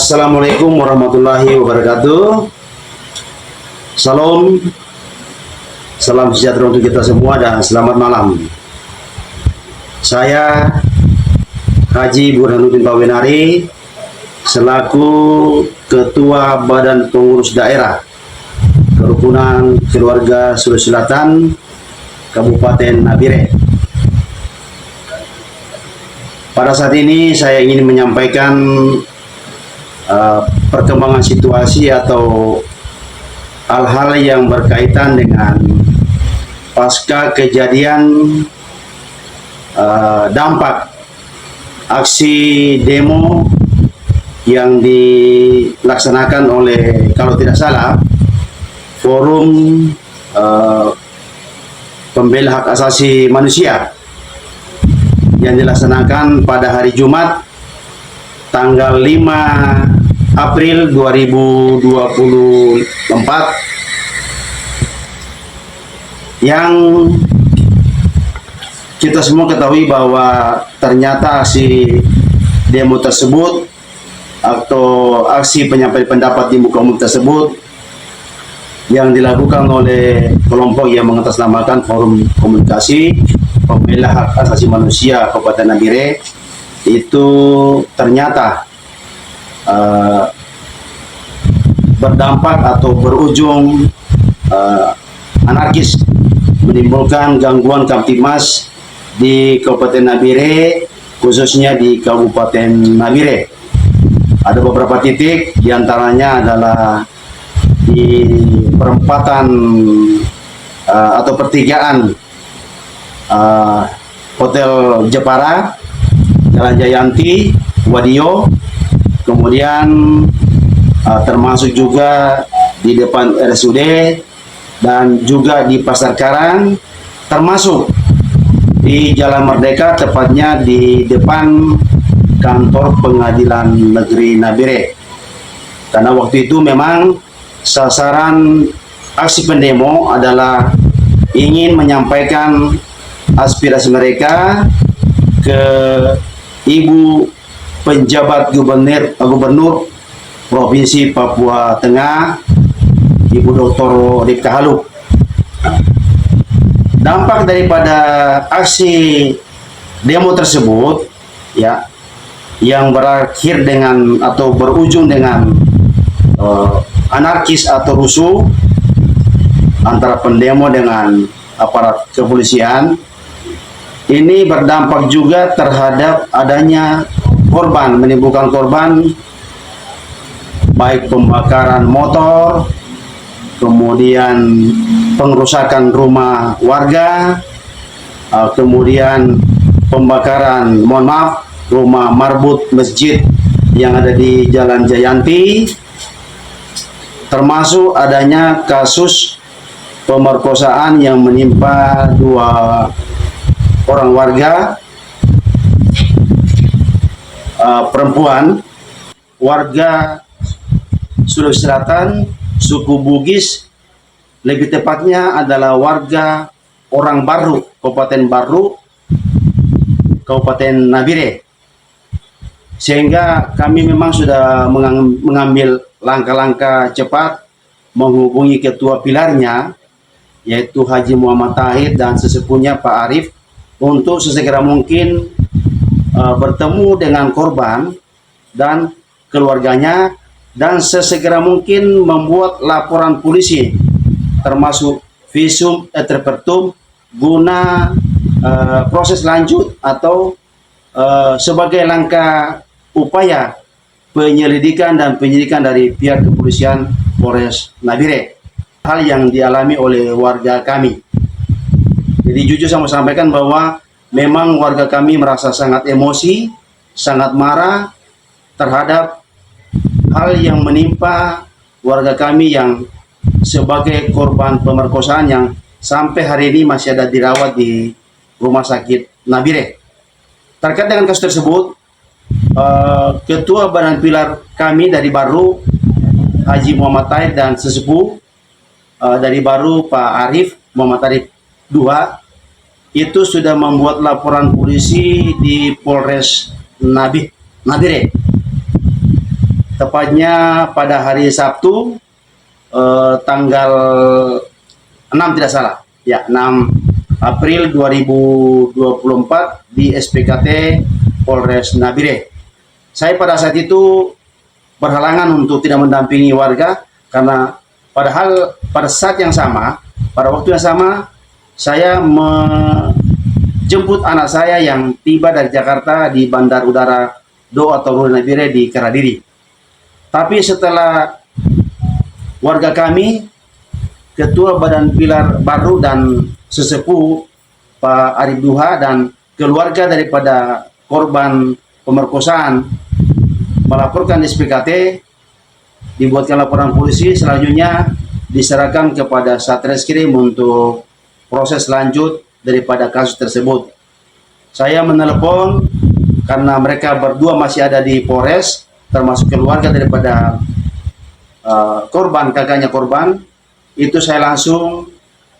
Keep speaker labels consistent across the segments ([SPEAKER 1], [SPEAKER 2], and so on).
[SPEAKER 1] Assalamualaikum warahmatullahi wabarakatuh. Salam, salam sejahtera untuk kita semua dan selamat malam. Saya Haji Burhanuddin Pawinari selaku Ketua Badan Pengurus Daerah Kerukunan Keluarga Sulawesi Selatan Kabupaten Nabire. Pada saat ini saya ingin menyampaikan perkembangan situasi atau hal-hal yang berkaitan dengan pasca kejadian dampak aksi demo yang dilaksanakan oleh, kalau tidak salah, Forum Pembela Hak Asasi Manusia yang dilaksanakan pada hari Jumat tanggal 5 April 2024, yang kita semua ketahui bahwa ternyata aksi demo tersebut atau aksi penyampaian pendapat di muka umum tersebut yang dilakukan oleh kelompok yang mengatasnamakan Forum Komunikasi Pembela Hak Asasi Manusia Kabupaten Nabire itu ternyata berdampak atau berujung anarkis, menimbulkan gangguan Kamtibmas di Kabupaten Nabire, khususnya di Kabupaten Nabire. Ada beberapa titik, diantaranya adalah di perempatan atau pertigaan Hotel Jepara, Jalan Jayanti, Wadio, kemudian termasuk juga di depan RSUD dan juga di Pasar Karang, termasuk di Jalan Merdeka, tepatnya di depan kantor Pengadilan Negeri Nabire. Karena waktu itu memang sasaran aksi pendemo adalah ingin menyampaikan aspirasi mereka ke Ibu penjabat gubernur Provinsi Papua Tengah, Ibu Dr. Rifka Haluk. Dampak daripada aksi demo tersebut, ya, yang berakhir dengan atau berujung dengan anarkis atau rusuh antara pendemo dengan aparat kepolisian, ini berdampak juga terhadap adanya korban, menimbulkan korban baik pembakaran motor, kemudian pengerusakan rumah warga, kemudian pembakaran, rumah marbut masjid yang ada di Jalan Jayanti, termasuk adanya kasus pemerkosaan yang menimpa 2 orang warga perempuan, warga Sulawesi Selatan, suku Bugis, lebih tepatnya adalah warga Orang Baru, Kabupaten Nabire. Sehingga kami memang sudah mengambil langkah-langkah cepat menghubungi ketua pilarnya, yaitu Haji Muhammad Tahir dan sesepuhnya Pak Arif, untuk sesegera mungkin bertemu dengan korban dan keluarganya, dan sesegera mungkin membuat laporan polisi termasuk visum et repertum guna proses lanjut atau sebagai langkah upaya penyelidikan dan penyidikan dari pihak kepolisian Polres Nabire, hal yang dialami oleh warga kami. Jadi jujur saya mau sampaikan bahwa memang warga kami merasa sangat emosi, sangat marah terhadap hal yang menimpa warga kami yang sebagai korban pemerkosaan yang sampai hari ini masih ada dirawat di Rumah Sakit Nabire. Terkait dengan kasus tersebut, Ketua Badan Pilar kami dari Baru, Haji Muhammad Tahir, dan sesepuh dari Baru, Pak Arif Muhammad Arif II, itu sudah membuat laporan polisi di Polres Nabire. tepatnya pada hari Sabtu tanggal 6 tidak salah, ya 6 April 2024 di SPKT Polres Nabire. Saya pada saat itu berhalangan untuk tidak mendampingi warga karena padahal pada saat yang sama, pada waktu yang sama, saya menjemput anak saya yang tiba dari Jakarta di Bandar Udara Do atau Ruri Nabire di Keradiri. Tapi setelah warga kami, Ketua Badan Pilar Baru dan sesepuh Pak Arif Duha dan keluarga daripada korban pemerkosaan melaporkan di SPKT, dibuatkan laporan polisi, selanjutnya diserahkan kepada Satreskrim untuk proses lanjut daripada kasus tersebut. Saya menelepon karena mereka berdua masih ada di Polres, termasuk keluarga daripada korban, kakaknya korban. Itu saya langsung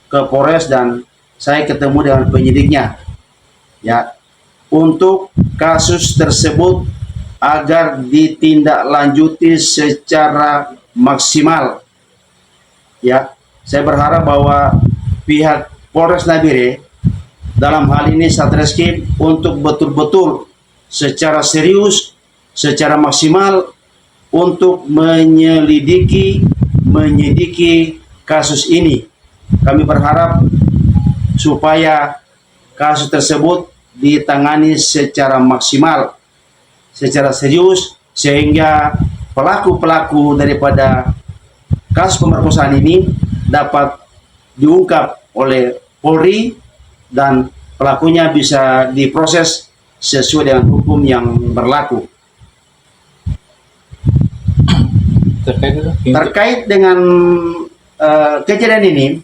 [SPEAKER 1] ke Polres dan saya ketemu dengan penyidiknya, ya, untuk kasus tersebut agar ditindaklanjuti secara maksimal. Ya, saya berharap bahwa pihak Polres Nabire dalam hal ini Satreskrim untuk betul-betul secara serius, secara maksimal untuk menyelidiki kasus ini. Kami berharap supaya kasus tersebut ditangani secara maksimal, secara serius, sehingga pelaku-pelaku daripada kasus pemerkosaan ini dapat diungkap oleh Polri dan pelakunya bisa diproses sesuai dengan hukum yang berlaku. Terkait dengan kejadian ini,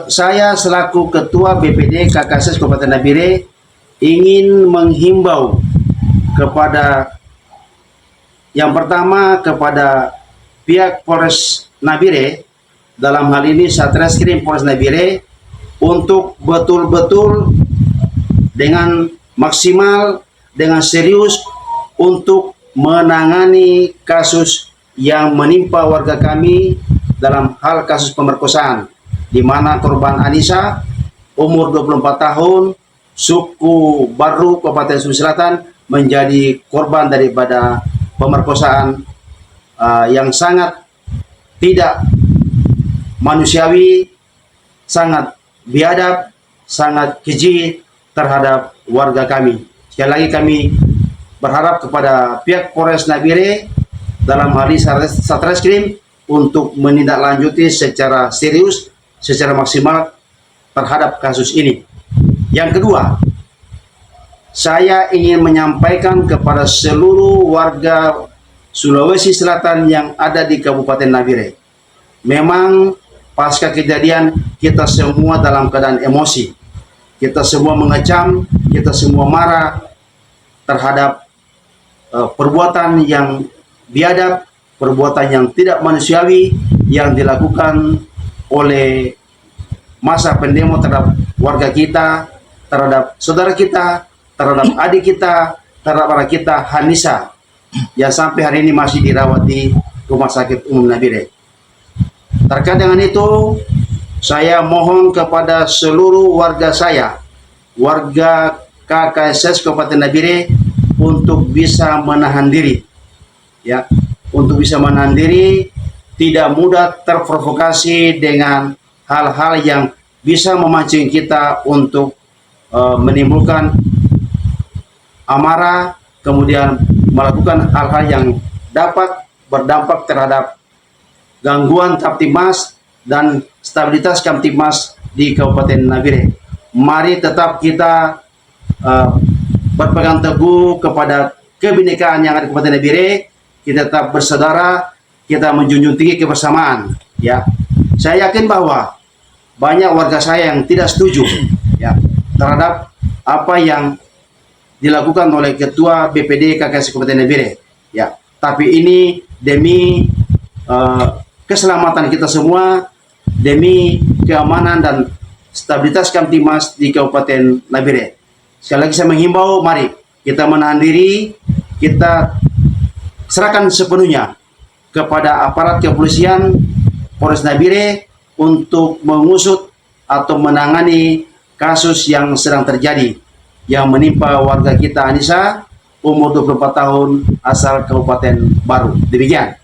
[SPEAKER 1] saya selaku Ketua BPD KKSS Kabupaten Nabire ingin menghimbau kepada, yang pertama, kepada pihak Polres Nabire, dalam hal ini Satreskrim Polres Nabire, untuk betul-betul dengan maksimal, dengan serius untuk menangani kasus yang menimpa warga kami dalam hal kasus pemerkosaan, di mana korban Anissa umur 24 tahun, suku Baru, Kabupaten Sulawesi Selatan, menjadi korban daripada pemerkosaan yang sangat tidak manusiawi, sangat biadab, sangat keji terhadap warga kami. Sekali lagi kami berharap kepada pihak Polres Nabire dalam hal ini Satreskrim untuk menindaklanjuti secara serius, secara maksimal terhadap kasus ini. Yang kedua, saya ingin menyampaikan kepada seluruh warga Sulawesi Selatan yang ada di Kabupaten Nabire. Memang pasca kejadian kita semua dalam keadaan emosi. Kita semua mengecam, kita semua marah terhadap perbuatan yang biadab, perbuatan yang tidak manusiawi yang dilakukan oleh masa pendemo terhadap warga kita, terhadap saudara kita, terhadap adik kita, terhadap anak kita Hanisa, yang sampai hari ini masih dirawat di Rumah Sakit Umum Nabire. Terkait dengan itu, saya mohon kepada seluruh warga saya, warga KKSS Kabupaten Nabire, untuk bisa menahan diri, ya, untuk bisa menahan diri, tidak mudah terprovokasi dengan hal-hal yang bisa memancing kita untuk menimbulkan amarah, kemudian melakukan hal-hal yang dapat berdampak terhadap gangguan Kamtibmas dan stabilitas Kamtibmas di Kabupaten Nabire. Mari tetap kita berpegang teguh kepada kebinekaan yang ada di Kabupaten Nabire. Kita tetap bersaudara, kita menjunjung tinggi kebersamaan. Ya, saya yakin bahwa banyak warga saya yang tidak setuju, ya, terhadap apa yang dilakukan oleh Ketua BPD KKS Kabupaten Nabire. Ya, tapi ini demi keselamatan kita semua, demi keamanan dan stabilitas Kamtibmas di Kabupaten Nabire. Sekali lagi saya menghimbau, mari kita menahan diri, kita serahkan sepenuhnya kepada aparat kepolisian Polres Nabire untuk mengusut atau menangani kasus yang sedang terjadi yang menimpa warga kita Anissa umur 24 tahun asal Kabupaten Baru. Demikian.